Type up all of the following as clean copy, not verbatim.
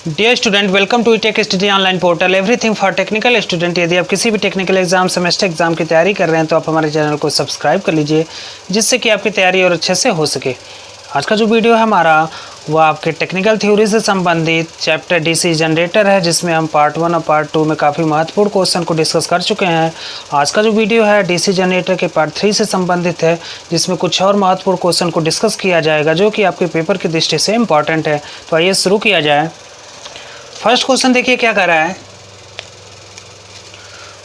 Dear student, welcome to tech study online portal everything for technical student. यदि आप किसी भी टेक्निकल एग्जाम सेमेस्टर एग्जाम की तैयारी कर रहे हैं तो आप हमारे चैनल को सब्सक्राइब कर लीजिए, जिससे कि आपकी तैयारी और अच्छे से हो सके। आज का जो वीडियो है हमारा वो आपके टेक्निकल थ्योरी से संबंधित चैप्टर डीसी जनरेटर है, जिसमें हम पार्ट 1 और पार्ट 2 में काफ़ी महत्वपूर्ण क्वेश्चन को डिस्कस कर चुके हैं। आज का जो वीडियो है डीसी जनरेटर के पार्ट 3 से संबंधित है, जिसमें कुछ और महत्वपूर्ण क्वेश्चन को डिस्कस किया जाएगा जो कि आपके पेपर की दृष्टि से इम्पॉर्टेंट है। तो आइए शुरू किया जाए। फर्स्ट क्वेश्चन देखिए क्या कह रहा है।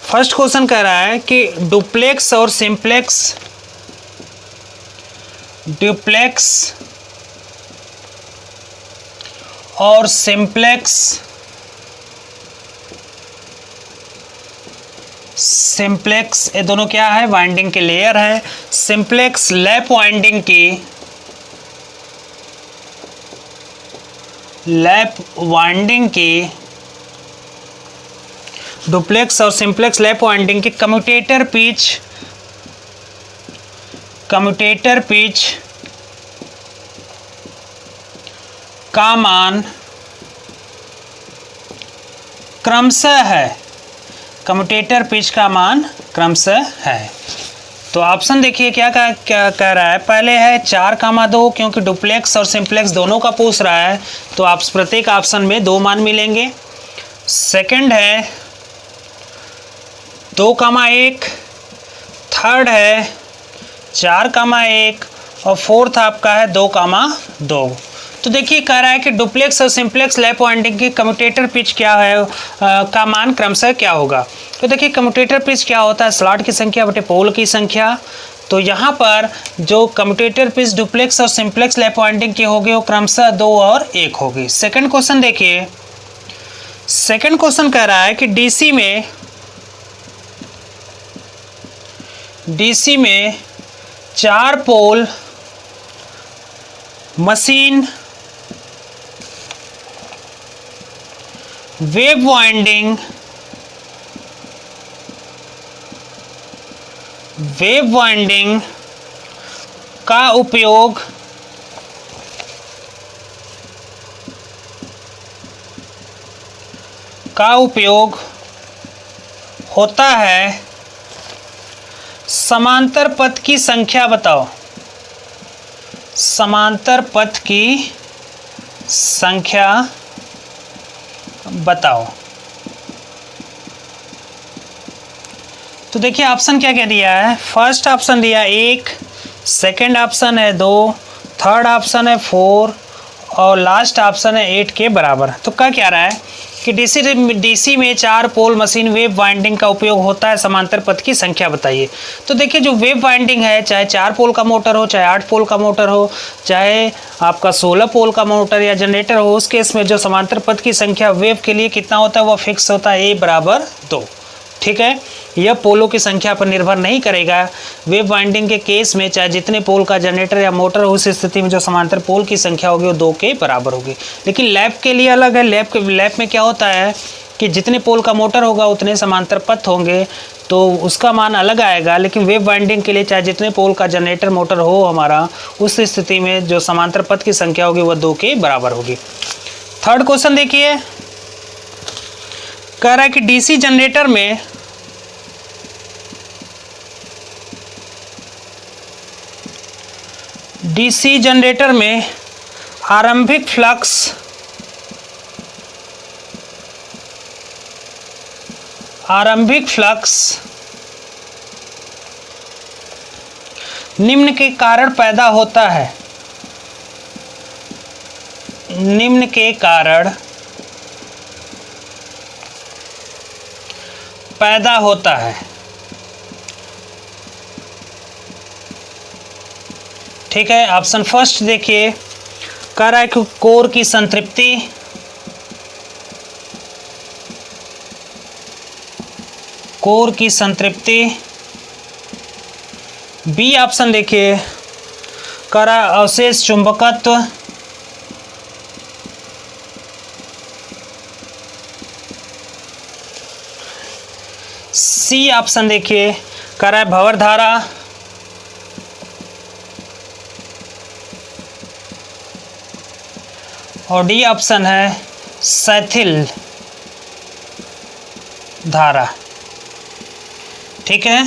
फर्स्ट क्वेश्चन कह रहा है कि डुप्लेक्स और सिंप्लेक्स सिंप्लेक्स ये दोनों क्या है, वाइंडिंग के लेयर है। सिंप्लेक्स लैप वाइंडिंग की डुप्लेक्स और सिंप्लेक्स लैप वाइंडिंग की कम्यूटेटर पिच का मान क्रमशः है। कम्यूटेटर पिच का मान क्रमशः है। तो ऑप्शन देखिए क्या कह रहा है। पहले है 4,2, क्योंकि डुप्लेक्स और सिंप्लेक्स दोनों का पूछ रहा है तो आप प्रत्येक ऑप्शन में 2 मान मिलेंगे। सेकंड है 2,1, थर्ड है 4,1 और फोर्थ आपका है 2,2। तो देखिए कह रहा है कि डुप्लेक्स और सिंप्लेक्स लैप वाइंडिंग की कम्यूटेटर पिच क्या है, का मान क्रमशः क्या होगा। तो देखिए कम्यूटेटर पिच क्या होता है, स्लॉट की संख्या बटे पोल की संख्या। तो यहाँ पर जो कम्यूटेटर पिच डुप्लेक्स और सिंप्लेक्स लैप वाइंडिंग की होगी वो क्रमशः 2 और 1 होगी। सेकंड क्वेश्चन देखिए। सेकंड क्वेश्चन कह रहा है कि डीसी में 4 पोल मशीन वेव वाइंडिंग का उपयोग होता है। समांतर पथ की संख्या बताओ। समांतर पथ की संख्या बताओ। तो देखिए ऑप्शन क्या क्या दिया है। फर्स्ट ऑप्शन दिया 1, सेकंड ऑप्शन है 2, थर्ड ऑप्शन है 4 और लास्ट ऑप्शन है 8 के बराबर। तो क्या रहा है कि डीसी में 4 पोल मशीन वेव वाइंडिंग का उपयोग होता है। समांतर पथ की संख्या बताइए। तो देखिए जो वेव वाइंडिंग है, चाहे 4 पोल का मोटर हो, चाहे 8 पोल का मोटर हो, चाहे आपका 16 पोल का मोटर या जनरेटर हो, उस केस में जो समांतर पथ की संख्या वेव के लिए कितना होता है वो फिक्स होता है, A बराबर 2। ठीक है, यह पोलों की संख्या पर निर्भर नहीं करेगा। वेव वाइंडिंग के केस में चाहे जितने पोल का जनरेटर या मोटर हो, उस स्थिति में जो समांतर पोल की संख्या होगी वो 2 के बराबर होगी। लेकिन लैप के लिए अलग है। लैप में क्या होता है कि जितने पोल का मोटर होगा उतने समांतर पथ होंगे, तो उसका मान अलग आएगा। लेकिन वेव वाइंडिंग के लिए चाहे जितने पोल का जनरेटर मोटर हो हमारा, उस स्थिति में जो समांतर पथ की संख्या होगी वह 2 के बराबर होगी। थर्ड क्वेश्चन देखिए, कह रहा है कि डीसी जनरेटर में आरंभिक फ्लक्स निम्न के कारण पैदा होता है। निम्न के कारण पैदा होता है। ठीक है, ऑप्शन फर्स्ट देखिए, कह रहा है कि कोर की संतृप्ति। बी ऑप्शन देखिए, कह रहा है अवशेष चुंबकत्व। सी ऑप्शन देखिए कह रहा है भंवर धारा, और डी ऑप्शन है सेथिल धारा। ठीक है,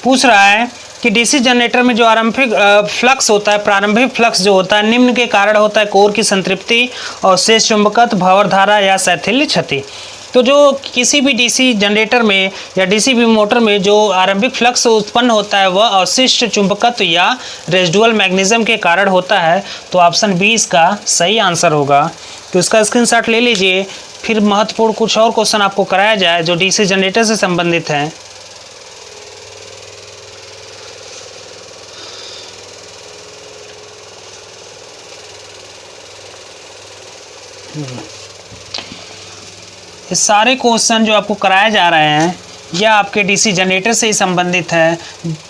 पूछ रहा है कि डीसी जनरेटर में जो आरंभिक फ्लक्स होता है, प्रारंभिक फ्लक्स जो होता है निम्न के कारण होता है: कोर की संतृप्ति और शेष चुंबकत्व, भंवर धारा या शैथिल्य क्षति। तो जो किसी भी डीसी जनरेटर में या डीसी भी मोटर में जो आरंभिक फ्लक्स उत्पन्न होता है वह अवशिष्ट चुंबकत्व या रेजिडुअल मैग्नीज्म के कारण होता है। तो ऑप्शन बी इसका सही आंसर होगा। तो इसका स्क्रीनशॉट ले लीजिए, फिर महत्वपूर्ण कुछ और क्वेश्चन आपको कराया जाए जो डीसी जनरेटर से संबंधित हैं। ये सारे क्वेश्चन जो आपको कराए जा रहे हैं यह आपके डीसी जनरेटर से ही संबंधित है।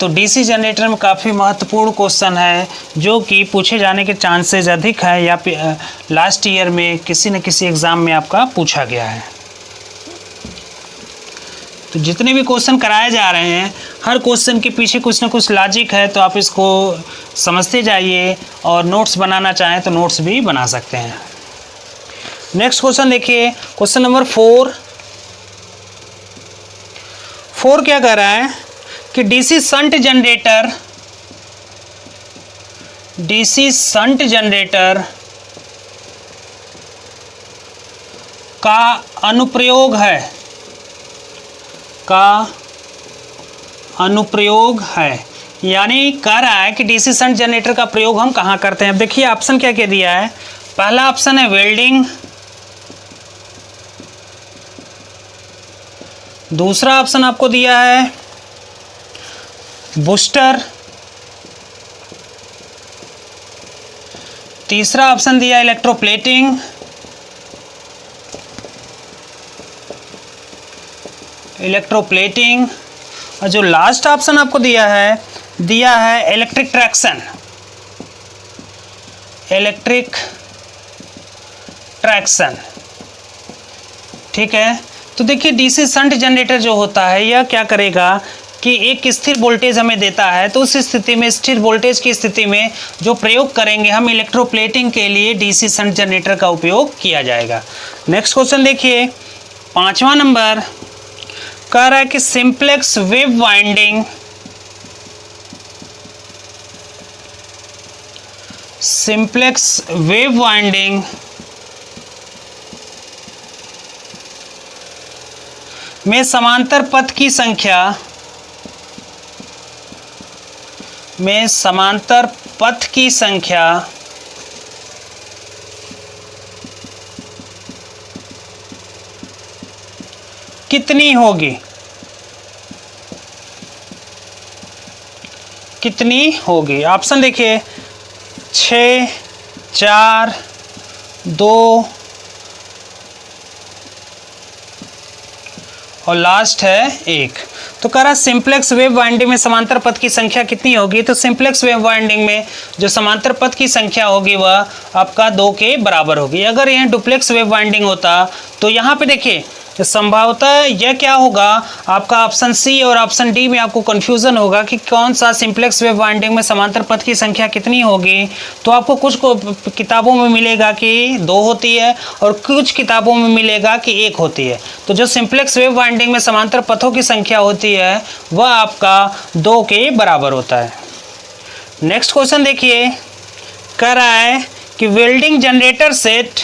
तो डीसी जनरेटर में काफ़ी महत्वपूर्ण क्वेश्चन है जो कि पूछे जाने के चांसेस अधिक है या लास्ट ईयर में किसी न किसी एग्ज़ाम में आपका पूछा गया है। तो जितने भी क्वेश्चन कराए जा रहे हैं हर क्वेश्चन के पीछे कुछ न कुछ लॉजिक है, तो आप इसको समझते जाइए और नोट्स बनाना चाहें तो नोट्स भी बना सकते हैं। नेक्स्ट क्वेश्चन देखिए, क्वेश्चन नंबर 4 क्या कह रहा है कि डीसी शंट जनरेटर का अनुप्रयोग है, यानी कह रहा है कि डीसी शंट जनरेटर का प्रयोग हम कहाँ करते हैं। अब देखिए ऑप्शन क्या क्या दिया है। पहला ऑप्शन है वेल्डिंग, दूसरा ऑप्शन आपको दिया है बूस्टर, तीसरा ऑप्शन दिया इलेक्ट्रोप्लेटिंग, और जो लास्ट ऑप्शन आपको दिया है इलेक्ट्रिक ट्रैक्शन। ठीक है, तो देखिए डीसी शंट जनरेटर जो होता है यह क्या करेगा कि एक स्थिर वोल्टेज हमें देता है, तो उस स्थिति में स्थिर वोल्टेज की स्थिति में जो प्रयोग करेंगे हम इलेक्ट्रोप्लेटिंग के लिए डीसी शंट जनरेटर का उपयोग किया जाएगा। नेक्स्ट क्वेश्चन देखिए, 5वां नंबर कह रहा है कि सिंप्लेक्स वेव वाइंडिंग में समांतर पथ की संख्या कितनी होगी। ऑप्शन देखिए 6, 4, 2 और लास्ट है 1। तो कह रहा है सिंप्लेक्स वेव वाइंडिंग में समांतर पथ की संख्या कितनी होगी। तो सिंप्लेक्स वेव वाइंडिंग में जो समांतर पथ की संख्या होगी वह आपका 2 के बराबर होगी। अगर यह डुप्लेक्स वेव वाइंडिंग होता तो यहाँ पे देखिए संभवतः यह क्या होगा, आपका ऑप्शन सी और ऑप्शन डी में आपको कंफ्यूजन होगा कि कौन सा सिंप्लेक्स वेव वाइंडिंग में समांतर पथ की संख्या कितनी होगी। तो आपको कुछ किताबों में मिलेगा कि 2 होती है और कुछ किताबों में मिलेगा कि 1 होती है। तो जो सिंप्लेक्स वेव वाइंडिंग में समांतर पथों की संख्या होती है वह आपका 2 के बराबर होता है। नेक्स्ट क्वेश्चन देखिए, कह रहा है कि वेल्डिंग जनरेटर सेट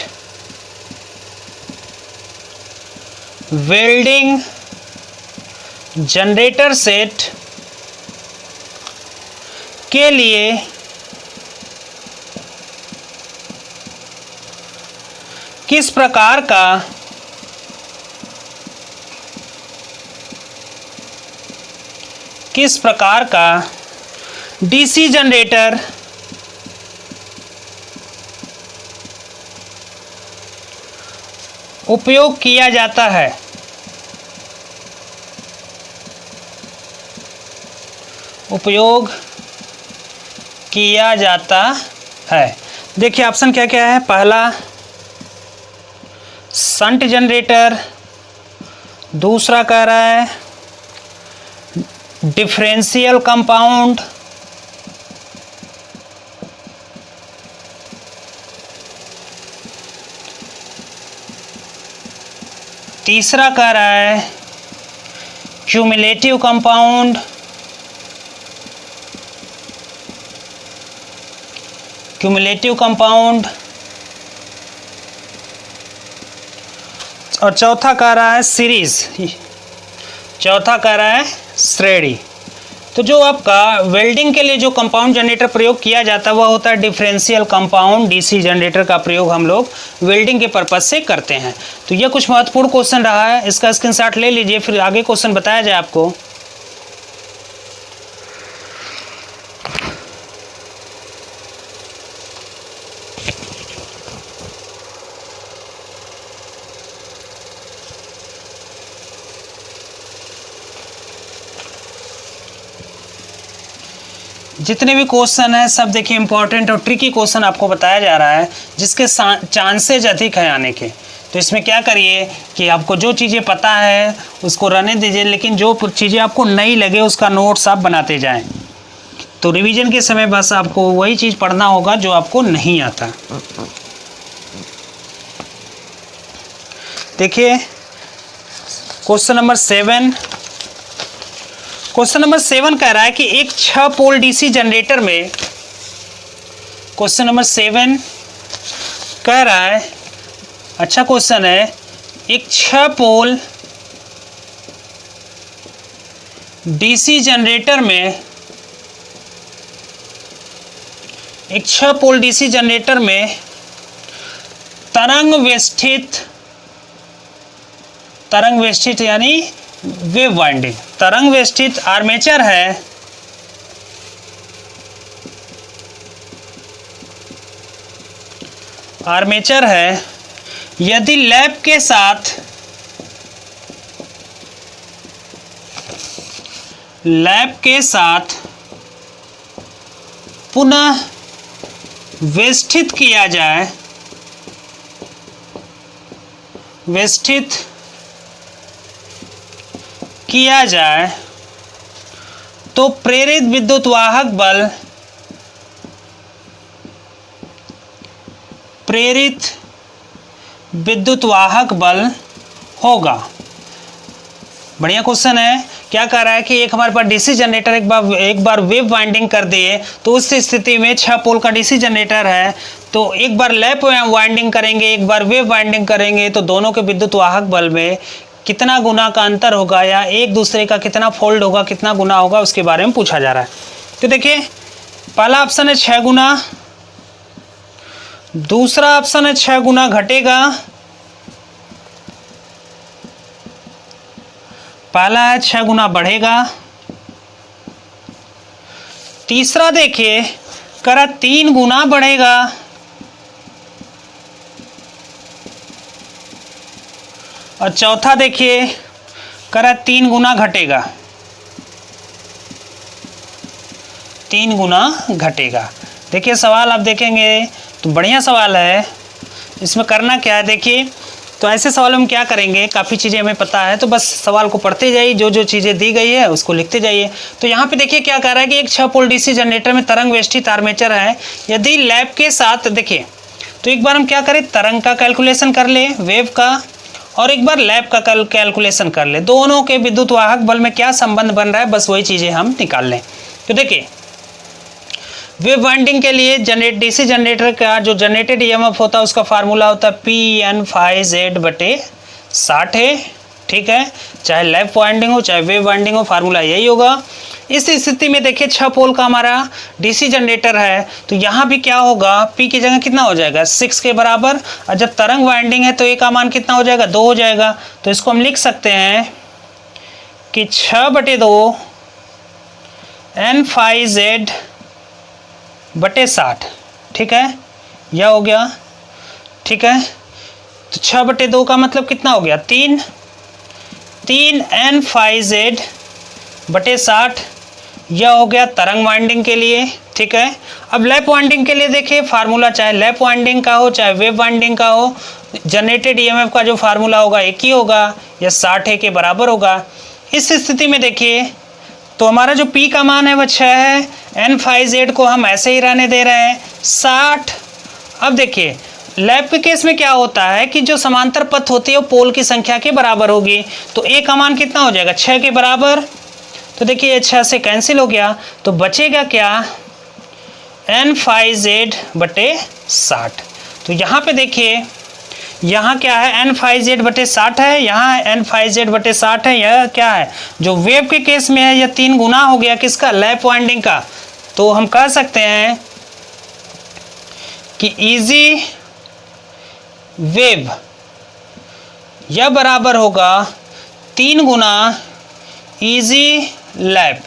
के लिए किस प्रकार का डीसी जनरेटर उपयोग किया जाता है। देखिए ऑप्शन क्या क्या है। पहला शंट जनरेटर, दूसरा कह रहा है डिफरेंशियल कंपाउंड, तीसरा कह रहा है क्यूमुलेटिव कंपाउंड, क्यूमुलेटिव कंपाउंड, और चौथा कह रहा है सीरीज, चौथा कह रहा है श्रेणी। तो जो आपका वेल्डिंग के लिए जो कंपाउंड जनरेटर प्रयोग किया जाता है वह होता है डिफरेंशियल कंपाउंड डीसी जनरेटर का प्रयोग हम लोग वेल्डिंग के पर्पज से करते हैं। तो यह कुछ महत्वपूर्ण क्वेश्चन रहा है, इसका स्क्रीनशॉट ले लीजिए, फिर आगे क्वेश्चन बताया जाए आपको। जितने भी क्वेश्चन हैं सब देखिए इंपॉर्टेंट और ट्रिकी क्वेश्चन आपको बताया जा रहा है, जिसके चांसेज अधिक है आने के। तो इसमें क्या करिए कि आपको जो चीज़ें पता है उसको रहने दीजिए, लेकिन जो चीज़ें आपको नहीं लगे उसका नोट्स आप बनाते जाएं। तो रिवीजन के समय बस आपको वही चीज़ पढ़ना होगा जो आपको नहीं आता। देखिए क्वेश्चन नंबर 7, क्वेश्चन नंबर 7 कह रहा है कि एक 6 पोल डीसी जनरेटर में, क्वेश्चन नंबर 7 कह रहा है, अच्छा क्वेश्चन है, एक 6 पोल डीसी जनरेटर में, एक 6 पोल डीसी जनरेटर में तरंग वेष्टित यानी वेव वाइंडिंग, तरंग वेष्टित आर्मेचर है, आर्मेचर है, यदि लैप के साथ पुनः वेष्टित किया जाए, वेष्टित किया जाए तो प्रेरित विद्युत वाहक बल, प्रेरित विद्युत वाहक बल होगा। बढ़िया क्वेश्चन है। क्या कह रहा है कि एक हमारे पास डीसी जनरेटर एक बार वेव वाइंडिंग कर दिए, तो उस स्थिति में 6 पोल का डीसी जनरेटर है, तो एक बार लैप वाइंडिंग करेंगे, एक बार वेव वाइंडिंग करेंगे, तो दोनों के विद्युत वाहक बल में कितना गुना का अंतर होगा या एक दूसरे का कितना फोल्ड होगा, कितना गुना होगा, उसके बारे में पूछा जा रहा है। तो देखिए पहला ऑप्शन है 6 गुना, दूसरा ऑप्शन है 6 गुना घटेगा, पहला है 6 गुना बढ़ेगा, तीसरा देखिए करा 3 गुना बढ़ेगा, और चौथा देखिए करा 3 गुना घटेगा, 3 गुना घटेगा। देखिए सवाल आप देखेंगे तो बढ़िया सवाल है। इसमें करना क्या है, देखिए तो ऐसे सवालों में क्या करेंगे, काफ़ी चीज़ें हमें पता है, तो बस सवाल को पढ़ते जाइए, जो जो चीज़ें दी गई है उसको लिखते जाइए। तो यहाँ पे देखिए क्या कह रहा है कि एक 6 पोल डीसी जनरेटर में तरंग वेष्टित आर्मेचर है, यदि लैप के साथ, देखिए तो एक बार हम क्या करें, तरंग का कैलकुलेशन कर ले, वेव का, और एक बार लैप का कैलकुलेशन कर ले, दोनों के विद्युत वाहक बल में क्या संबंध बन रहा है, बस वही चीज़ें हम निकाल लें। तो देखिए वेव वाइंडिंग के लिए डीसी जनरेटर का जो जनरेटेड ईएमएफ होता है उसका फार्मूला होता है P/N/Z/60 है, ठीक है, चाहे लैप वाइंडिंग हो चाहे वेव वाइंडिंग हो, फार्मूला यही होगा। इस स्थिति में देखिए 6 पोल का हमारा डीसी जनरेटर है, तो यहाँ भी क्या होगा, P की जगह कितना हो जाएगा 6 के बराबर, और जब तरंग वाइंडिंग है तो A का मान कितना हो जाएगा 2 हो जाएगा। तो इसको हम लिख सकते हैं कि 6/2 N/Z/60, ठीक है, यह हो गया, ठीक है। तो 6/2 का मतलब कितना हो गया 3 N/Z/60, यह हो गया तरंग वाइंडिंग के लिए, ठीक है। अब लैप वाइंडिंग के लिए देखिए फार्मूला चाहे लैप वाइंडिंग का हो चाहे वेव वाइंडिंग का हो, जनरेटेड ईएमएफ का जो फार्मूला होगा एक ही होगा, यह 60 के बराबर होगा। इस स्थिति में देखिए तो हमारा जो P का मान है वह 6 है, N/Z को हम ऐसे ही रहने दे रहे हैं 60। अब देखिए लैब के केस में क्या होता है कि जो समांतर पथ होती है वो पोल की संख्या के बराबर होगी, तो ए का मान कितना हो जाएगा 6 के बराबर। तो देखिए ये 6 से कैंसिल हो गया, तो बचेगा क्या n5z/60। तो यहाँ पे देखिए यहाँ क्या है n5z/60 है, यहाँ n5z/60 है, यह क्या है जो वेव के केस में है यह 3 गुना हो गया किसका, लैप वाइंडिंग का। तो हम कह सकते हैं कि इजी वेव यह बराबर होगा 3 गुना इजी लैप।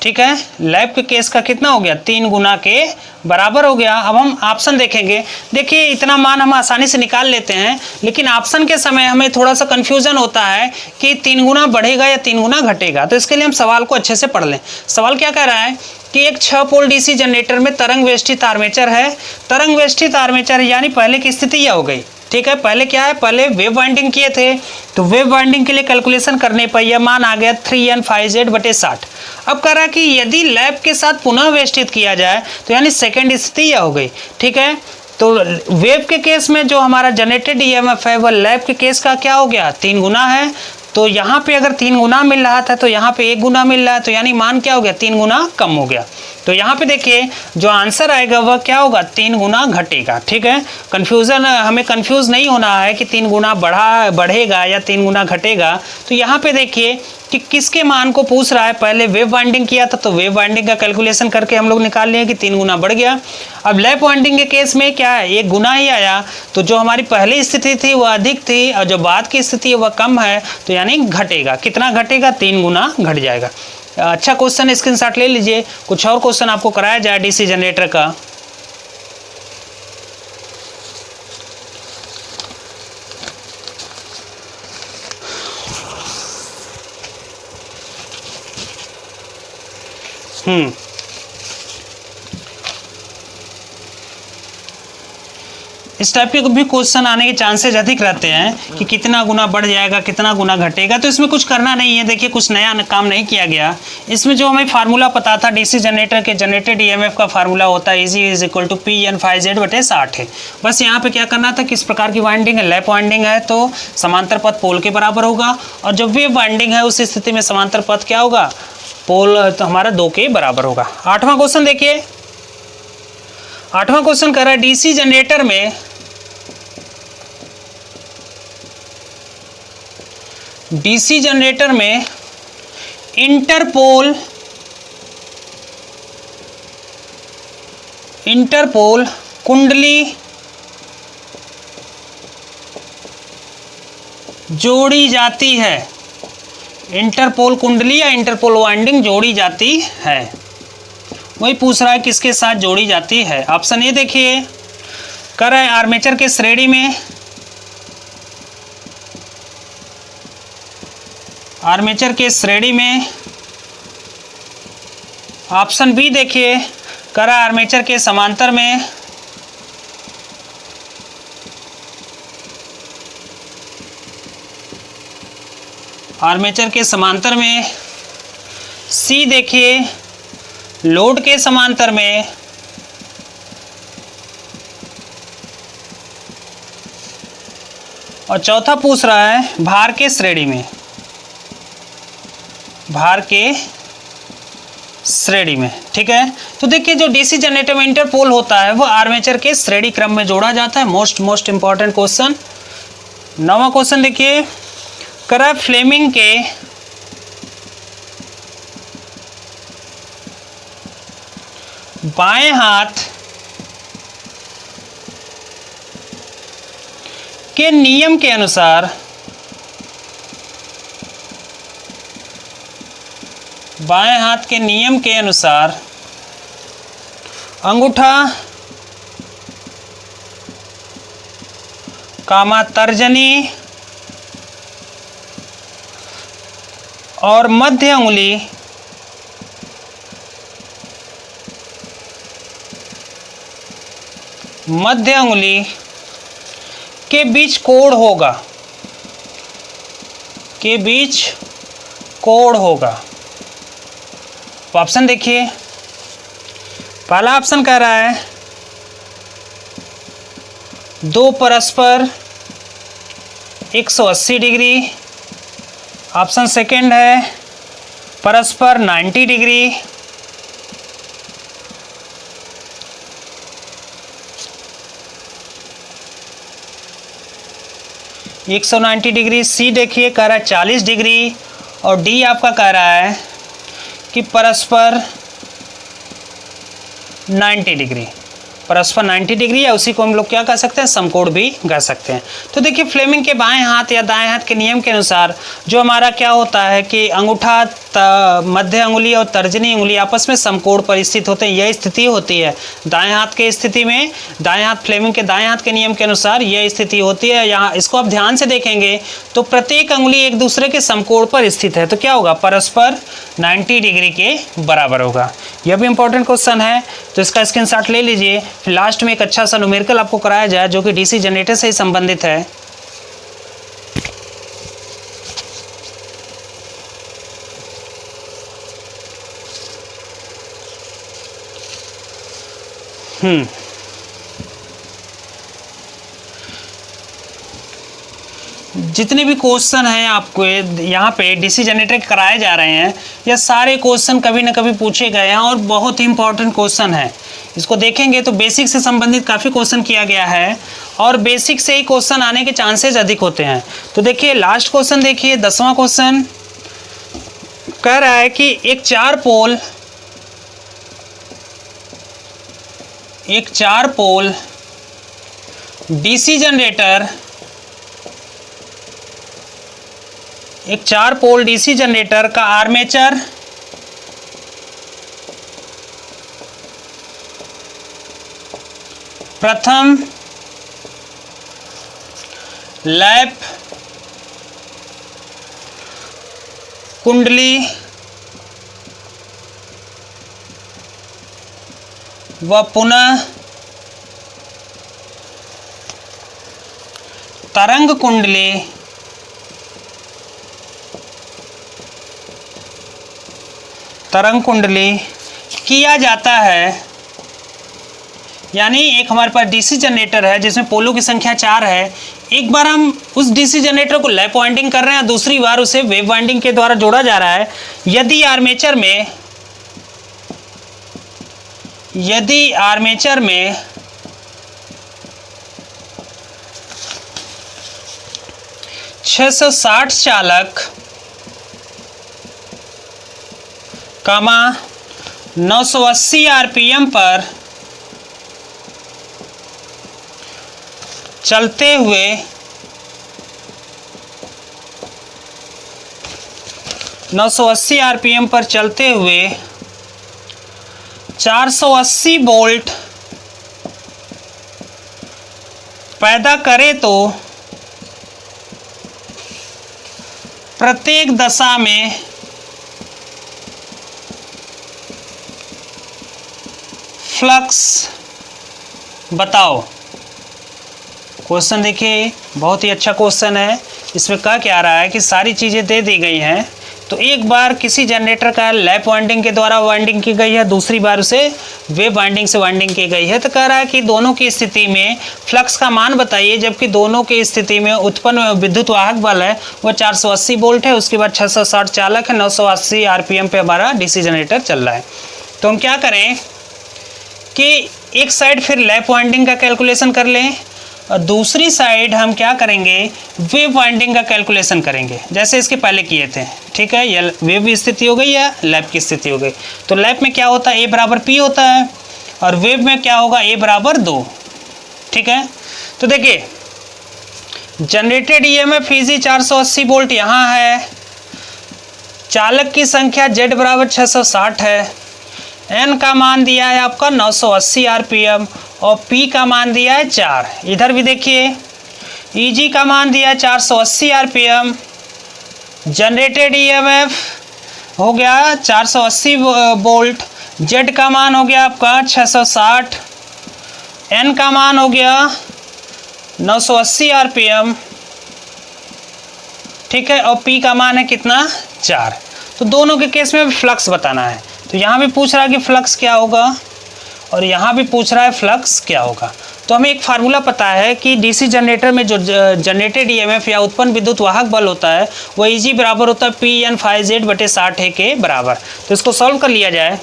ठीक है, लैप के केस का कितना हो गया 3 गुना के बराबर हो गया। अब हम ऑप्शन देखेंगे। देखिए इतना मान हम आसानी से निकाल लेते हैं, लेकिन ऑप्शन के समय हमें थोड़ा सा कंफ्यूजन होता है कि 3 गुना बढ़ेगा या 3 गुना घटेगा। तो इसके लिए हम सवाल को अच्छे से पढ़ लें। सवाल क्या कह रहा है कि एक 6 पोल डीसी जनरेटर में तरंग वेष्टित आर्मेचर है। तरंग वेष्टित आर्मेचर यानी पहले की स्थिति यह हो गई। ठीक है, पहले क्या है, पहले वेव वाइंडिंग किए थे, तो वेव वाइंडिंग के लिए कैलकुलेशन करने पर यह मान आ गया 3n5z/60। अब कह रहा है कि यदि लैप के साथ पुनः वेष्टित किया जाए तो यानी सेकेंड स्थिति यह हो गई। ठीक है, तो वेव के केस में जो हमारा जनरेटेड ईएमएफ है वह लैप के केस का क्या हो गया 3 गुना है। तो यहाँ पे अगर 3 गुना मिल रहा था तो यहाँ पे 1 गुना मिल रहा है, तो यानी मान क्या हो गया 3 गुना कम हो गया। तो यहाँ पे देखिए जो आंसर आएगा वह क्या होगा 3 गुना घटेगा। ठीक है, कंफ्यूजन हमें कंफ्यूज नहीं होना है कि 3 गुना बढ़ेगा या 3 गुना घटेगा। तो यहाँ पे देखिए कि किसके मान को पूछ रहा है, पहले वेव वाइंडिंग किया था तो वेव वाइंडिंग का कैलकुलेशन करके हम लोग निकाल लिए कि 3 गुना बढ़ गया। अब लैप वाइंडिंग के केस में क्या है 1 गुना ही आया, तो जो हमारी पहली स्थिति थी वह अधिक थी और जो बाद की स्थिति है वह कम है, तो यानी घटेगा। कितना घटेगा 3 गुना घट जाएगा। अच्छा क्वेश्चन स्क्रीनशॉट ले लीजिए। कुछ और क्वेश्चन आपको कराया जाए डीसी जनरेटर का। इस टाइप के भी क्वेश्चन आने के चांसेस अधिक रहते हैं कि कितना गुना बढ़ जाएगा कितना गुना घटेगा। तो इसमें कुछ करना नहीं है। देखिए कुछ नया काम नहीं किया गया। इसमें जो हमें फार्मूला पता था डीसी जनरेटर के जनरेटेड ईएमएफ का फार्मूला होता है easy is equal to Pn5z/60 है। बस यहाँ पे क्या करना था, किस प्रकार की वाइंडिंग है, लैप वाइंडिंग है तो समांतर पथ पोल के बराबर होगा, और जब वेव वाइंडिंग है उस स्थिति में समांतर पथ क्या होगा, पोल तो हमारा 2 के बराबर होगा। 8वां क्वेश्चन देखिए। 8वां क्वेश्चन कह रहा है डीसी जनरेटर में इंटरपोल कुंडली जोड़ी जाती है। इंटरपोल कुंडली या इंटरपोल वाइंडिंग जोड़ी जाती है, वही पूछ रहा है किसके साथ जोड़ी जाती है। ऑप्शन ए देखिए, कह रहा है आर्मेचर के श्रेणी में, आर्मेचर के श्रेणी में। ऑप्शन बी देखिए, कह रहा है आर्मेचर के समांतर में। आर्मेचर के समांतर में। सी देखिए लोड के समांतर में। और चौथा पूछ रहा है भार के श्रेणी में, भार के श्रेणी में। ठीक है, तो देखिए जो डीसी जनरेटर में इंटरपोल होता है वो आर्मेचर के श्रेणी क्रम में जोड़ा जाता है। Most important question. 9वां क्वेश्चन देखिए, कह रहा है फ्लेमिंग के बाएं हाथ के नियम के अनुसार बाएं हाथ के नियम के अनुसार अंगूठा कामा तर्जनी और मध्य अंगुली के बीच कोण होगा, के बीच कोण होगा। तो ऑप्शन देखिए, पहला ऑप्शन कह रहा है दो परस्पर 180 डिग्री। ऑप्शन सेकंड है परस्पर 90 डिग्री। 190 डिग्री। सी देखिए कह रहा है 40 डिग्री। और डी आपका कह रहा है कि परस्पर 90 डिग्री। परस्पर 90 डिग्री या उसी को हम लोग क्या कह सकते हैं, समकोण भी कह सकते हैं। तो देखिए फ्लेमिंग के बाएं हाथ या दाएं हाथ के नियम के अनुसार जो हमारा क्या होता है कि अंगूठा, मध्य अंगुली और तर्जनी अंगुली आपस में समकोण पर स्थित होते हैं। यह स्थिति होती है दाएं हाथ के स्थिति में, दाएं हाथ फ्लेमिंग के दाएं हाथ के नियम के अनुसार यह स्थिति होती है। यहाँ इसको आप ध्यान से देखेंगे तो प्रत्येक अंगुली एक दूसरे के समकोण पर स्थित है, तो क्या होगा, परस्पर 90 डिग्री के बराबर होगा। यह भी इंपॉर्टेंट क्वेश्चन है, तो इसका स्क्रीनशॉट ले लीजिए। फिर लास्ट में एक अच्छा सा न्यूमेरिकल आपको कराया जाए जो कि डीसी जनरेटर से ही संबंधित है। जितने भी क्वेश्चन हैं आपको यहाँ पे डीसी जनरेटर कराए जा रहे हैं, यह सारे क्वेश्चन कभी ना कभी पूछे गए हैं और बहुत ही इंपॉर्टेंट क्वेश्चन है। इसको देखेंगे तो बेसिक से संबंधित काफ़ी क्वेश्चन किया गया है और बेसिक से ही क्वेश्चन आने के चांसेस अधिक होते हैं। तो देखिए लास्ट क्वेश्चन देखिए, 10वां क्वेश्चन कह रहा है कि एक चार पोल डीसी जनरेटर, एक 4 पोल डीसी जनरेटर का आर्मेचर प्रथम, लैप, कुंडली व पुनः तरंग कुंडली किया जाता है। यानी एक हमारे पास डीसी जनरेटर है जिसमें पोलों की संख्या 4 है। एक बार हम उस डीसी जनरेटर को लैप वाइंडिंग कर रहे हैं, दूसरी बार उसे वेव वाइंडिंग के द्वारा जोड़ा जा रहा है। यदि आर्मेचर में 660 चालक, 980 आरपीएम पर चलते हुए 980 आरपीएम पर चलते हुए 480 वोल्ट पैदा करे तो प्रत्येक दशा में फ्लक्स बताओ। क्वेश्चन देखिए बहुत ही अच्छा क्वेश्चन है। इसमें क्या रहा है कि सारी चीज़ें दे दी गई हैं, तो एक बार किसी जनरेटर का लैप वाइंडिंग के द्वारा वाइंडिंग की गई है, दूसरी बार उसे वेव वाइंडिंग से वाइंडिंग की गई है। तो कह रहा है कि दोनों की स्थिति में फ्लक्स का मान बताइए, जबकि दोनों की स्थिति में उत्पन्न विद्युत वाहक बल है वह 480 वोल्ट है। उसके बाद 660 चालक है, 980 आरपीएम पे हमारा डीसी जनरेटर चल रहा है। तो हम क्या करें कि एक साइड फिर लैप वाइंडिंग का कैलकुलेशन कर लें और दूसरी साइड हम क्या करेंगे, वेव वाइंडिंग का कैलकुलेशन करेंगे जैसे इसके पहले किए थे। ठीक है, यह वेव की स्थिति हो गई या लैप की स्थिति हो गई। तो लैप में क्या होता है, ए बराबर पी होता है और वेव में क्या होगा, ए बराबर 2। ठीक है, तो देखिए जनरेटेड ईएमएफ इजी 480 वोल्ट यहाँ है, चालक की संख्या जेड बराबर 660 है, एन का मान दिया है आपका 980 आरपीएम और पी का मान दिया है 4। इधर भी देखिए ईजी का मान दिया है 480 आरपीएम, जनरेटेड ईएमएफ हो गया 480 वोल्ट, जेड का मान हो गया आपका 660, एन का मान हो गया 980 आरपीएम। ठीक है, और पी का मान है कितना, 4। तो दोनों के केस में फ्लक्स बताना है। तो यहाँ भी पूछ रहा है कि फ्लक्स क्या होगा और यहाँ भी पूछ रहा है फ्लक्स क्या होगा। तो हमें एक फार्मूला पता है कि डीसी जनरेटर में जो जनरेटेड ईएमएफ या उत्पन्न विद्युत वाहक बल होता है वो ईजी बराबर होता है Pn φz बटे 60 के बराबर। तो इसको सॉल्व कर लिया जाए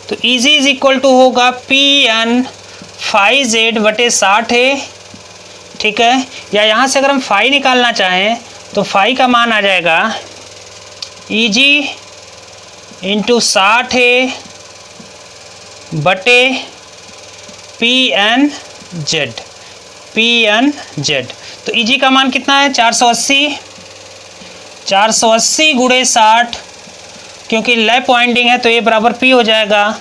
तो ईजी इज इक्वल टू होगा Pn φz बटे 60 है, ठीक है। या यहाँ से अगर हम फाई निकालना चाहें तो फाई का मान आ जाएगा ईजी इंटू 60 है बटे PnZ। तो ईजी का मान कितना है 480 गुणे 60, क्योंकि लैप वाइंडिंग है तो ये बराबर P हो जाएगा।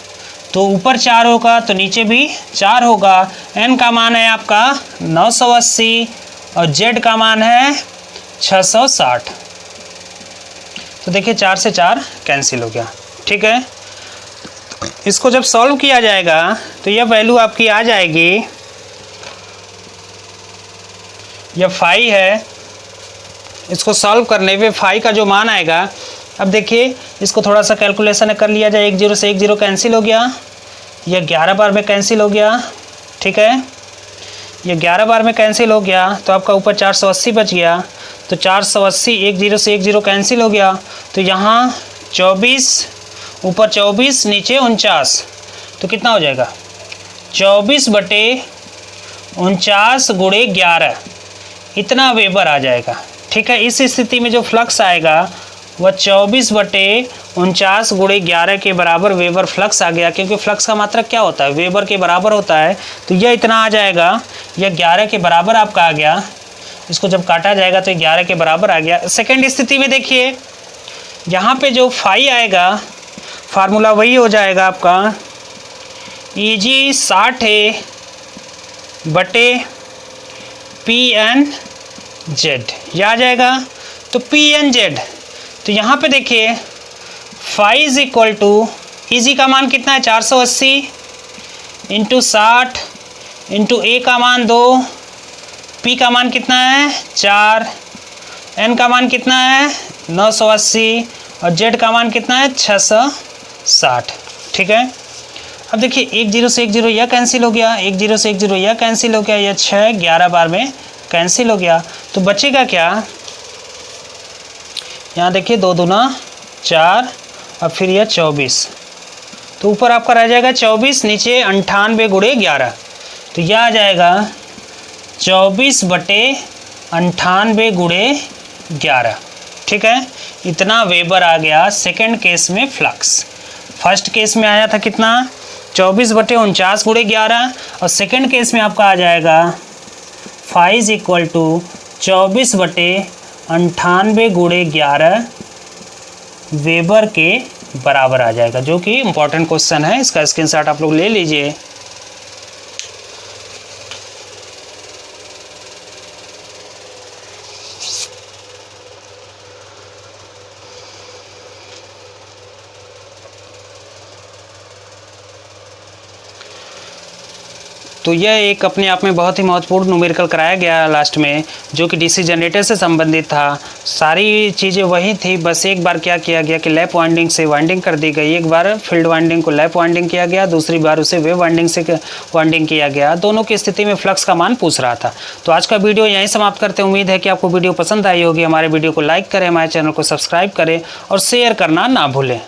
तो ऊपर 4 होगा तो नीचे भी 4 होगा। N का मान है आपका 980 और Z का मान है 660। तो देखिए 4 से 4 कैंसिल हो गया, ठीक है। इसको जब सॉल्व किया जाएगा तो यह वैल्यू आपकी आ जाएगी, यह फाई है। इसको सॉल्व करने पे फाई का जो मान आएगा, अब देखिए इसको थोड़ा सा कैलकुलेशन कर लिया जाए। 1 0 से 1 0 कैंसिल हो गया, यह 11 बार में कैंसिल हो गया, ठीक है। यह 11 बार में कैंसिल हो गया तो आपका ऊपर 480 बच गया। तो 480 1 0 से 1 0 कैंसिल हो गया तो यहाँ 24 ऊपर 24 नीचे 49, तो कितना हो जाएगा 24 बटे 49 गुणे 11, इतना वेबर आ जाएगा, ठीक है। इस स्थिति में जो फ्लक्स आएगा वह 24 बटे 49 गुणे 11 के बराबर वेबर फ्लक्स आ गया, क्योंकि फ्लक्स का मात्रक क्या होता है वेबर के बराबर होता है। तो यह इतना आ जाएगा, यह 11 के बराबर आपका आ गया। इसको जब काटा जाएगा तो 11 के बराबर आ गया। सेकेंड स्थिति में देखिए यहाँ पे जो फाई आएगा फार्मूला वही हो जाएगा आपका ईजी 60 है बटे PnZ, यह आ जाएगा। तो PnZ, तो यहाँ पे देखिए phi is equal to EG का मान कितना है 480 इंटू 60 इंटू ए का मान 2, P का मान कितना है 4, N का मान कितना है 980 और Z का मान कितना है 660, ठीक है। अब देखिए 1 0 से 1 0 यह कैंसिल हो गया, 1 0 से 1 0 यह कैंसिल हो गया, यह 6 11 बार में कैंसिल हो गया। तो बचेगा क्या, यहाँ देखिए 2 दूना 4 और फिर यह 24, तो ऊपर आपका रह जाएगा 24 नीचे 98 गुणे 11, तो यह आ जाएगा 24 बटे 98 गुणे 11, ठीक है। इतना वेबर आ गया सेकेंड केस में फ्लक्स। फर्स्ट केस में आया था कितना 24 बटे 49 गुणे 11 और सेकेंड केस में आपका आ जाएगा फाई इज इक्वल टू 24 बटे 98 गुणे 11 वेबर के बराबर आ जाएगा, जो कि इम्पोर्टेंट क्वेश्चन है। इसका स्क्रीनशॉट आप लोग ले लीजिए। तो यह एक अपने आप में बहुत ही महत्वपूर्ण न्यूमेरिकल कराया गया लास्ट में, जो कि डीसी जनरेटर से संबंधित था। सारी चीज़ें वही थी, बस एक बार क्या किया गया कि लैप वाइंडिंग से वाइंडिंग कर दी गई। एक बार फील्ड वाइंडिंग को लैप वाइंडिंग किया गया, दूसरी बार उसे वेव वाइंडिंग से वाइंडिंग किया गया। दोनों की स्थिति में फ्लक्स का मान पूछ रहा था। तो आज का वीडियो यहीं समाप्त करते हैं। उम्मीद है कि आपको वीडियो पसंद आई होगी। हमारे वीडियो को लाइक करें, हमारे चैनल को सब्सक्राइब करें और शेयर करना ना भूलें।